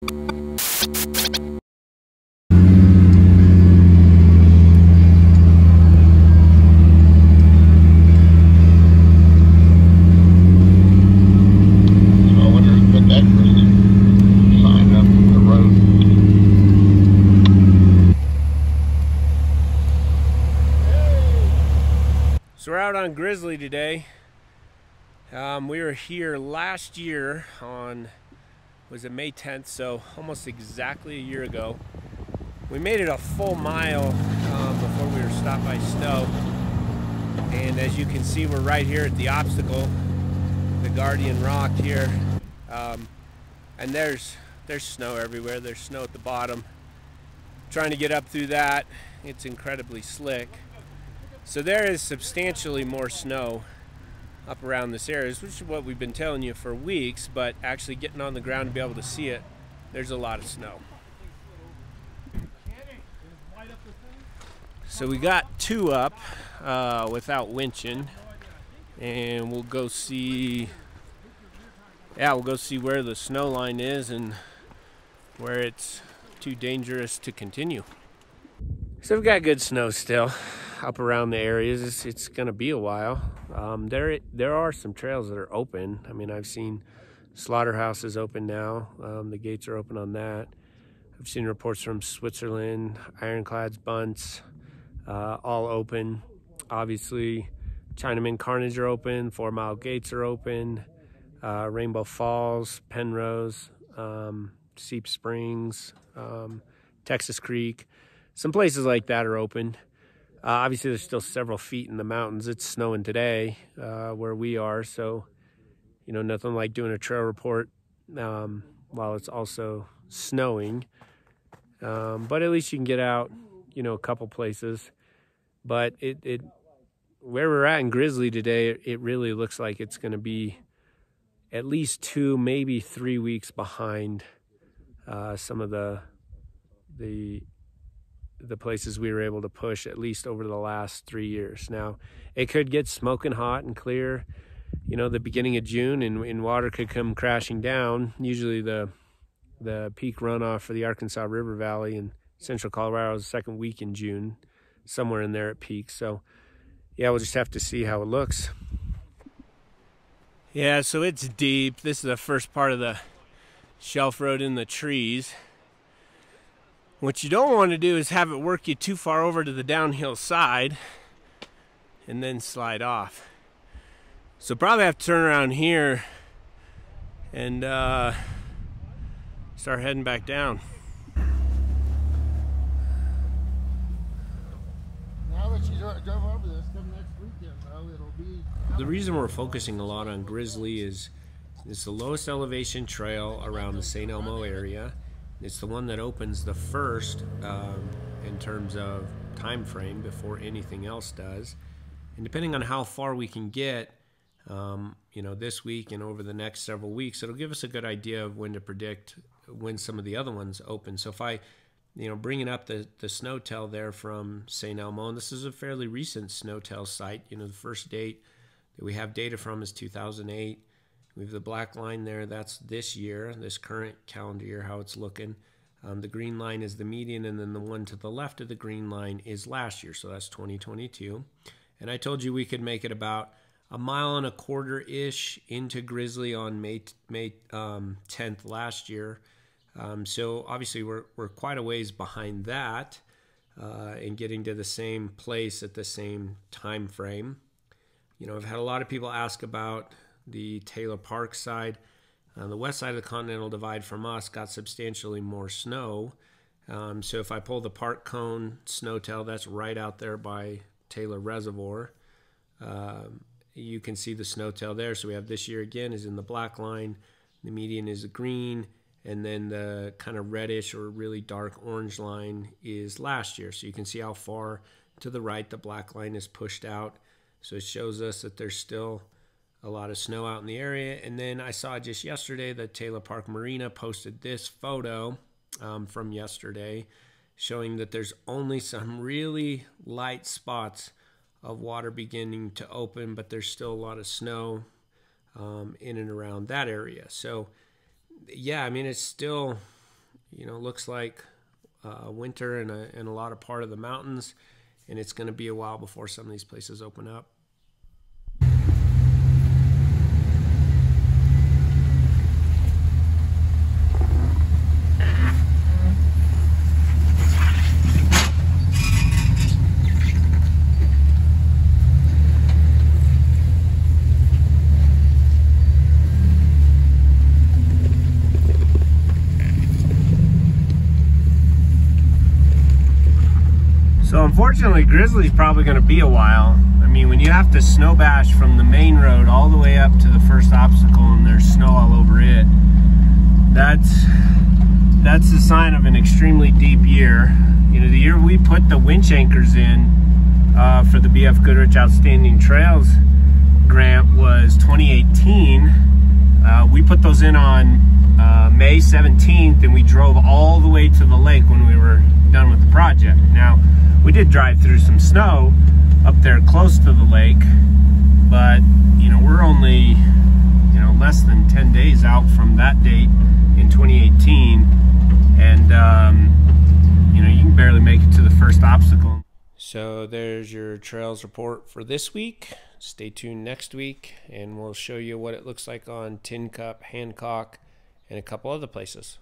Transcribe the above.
So we're out on Grizzly today. We were here last year on, was it May 10th? So almost exactly a year ago. We made it a full mile before we were stopped by snow. And as you can see, we're right here at the obstacle, the Guardian Rock here. And there's snow everywhere. There's snow at the bottom. Trying to get up through that, it's incredibly slick. So there is substantially more snow up around this area, which is what we've been telling you for weeks, but actually getting on the ground to be able to see it, there's a lot of snow. So we got two up without winching, and we'll go see, we'll go see where the snow line is and where it's too dangerous to continue. So we've got good snow still up around the areas. It's going to be a while. There are some trails that are open. I mean, I've seen Slaughterhouse is open now. The gates are open on that. I've seen reports from Switzerland, Ironclads, Bunce, all open. Obviously, Chinaman, Carnage are open. Fourmile gates are open. Rainbow Falls, Penrose, Seep Springs, Texas Creek. Some places like that are open. Obviously, there's still several feet in the mountains. It's snowing today where we are, so you know, nothing like doing a trail report while it's also snowing. But at least you can get out, you know, a couple places. But where we're at in Grizzly today, it really looks like it's going to be at least 2, maybe 3 weeks behind some of the places we were able to push, at least over the last 3 years. Now, it could get smoking hot and clear, you know, the beginning of June, and water could come crashing down. Usually the peak runoff for the Arkansas River Valley in central Colorado is the second week in June, somewhere in there at peak. So, yeah, we'll just have to see how it looks. Yeah, so it's deep. This is the first part of the shelf road in the trees. What you don't want to do is have it work you too far over to the downhill side and then slide off. So probably have to turn around here and start heading back down. Now that you drove over this, come next weekend, though, it'll be... The reason we're focusing a lot on Grizzly is it's the lowest elevation trail around the St. Elmo area. It's the one that opens the first in terms of time frame before anything else does. And depending on how far we can get, you know, this week and over the next several weeks, it'll give us a good idea of when to predict when some of the other ones open. So if I, you know, bringing up the snowtail there from St. Elmo, and this is a fairly recent snowtail site. You know, the first date that we have data from is 2008. We have the black line there, that's this year, this current calendar year, how it's looking. The green line is the median, and then the one to the left of the green line is last year, so that's 2022. And I told you we could make it about 1.25 miles-ish into Grizzly on May 10th last year. So obviously we're quite a ways behind that in getting to the same place at the same time frame. You know, I've had a lot of people ask about the Taylor Park side. The west side of the Continental Divide from us got substantially more snow. So if I pull the park cone snowtail, that's right out there by Taylor Reservoir. You can see the snowtail there. So we have this year again is in the black line. The median is the green. And then the kind of reddish or really dark orange line is last year. So you can see how far to the right the black line is pushed out. So it shows us that there's still a lot of snow out in the area. And then I saw just yesterday that Taylor Park Marina posted this photo from yesterday showing that there's only some really light spots of water beginning to open, but there's still a lot of snow in and around that area. So yeah, I mean, it's still you know, looks like winter in a lot of part of the mountains, and it's going to be a while before some of these places open up. So unfortunately, Grizzly's probably going to be a while. I mean, when you have to snow bash from the main road all the way up to the first obstacle and there's snow all over it, that's the sign of an extremely deep year. You know, the year we put the winch anchors in for the BF Goodrich Outstanding Trails grant was 2018. We put those in on May 17th, and we drove all the way to the lake when we were done with the project. Now, we did drive through some snow up there close to the lake, but you know, we're only, you know, less than 10 days out from that date in 2018, and you know, you can barely make it to the first obstacle. So there's your trails report for this week. Stay tuned next week, and we'll show you what it looks like on Tin Cup, Hancock, and a couple other places.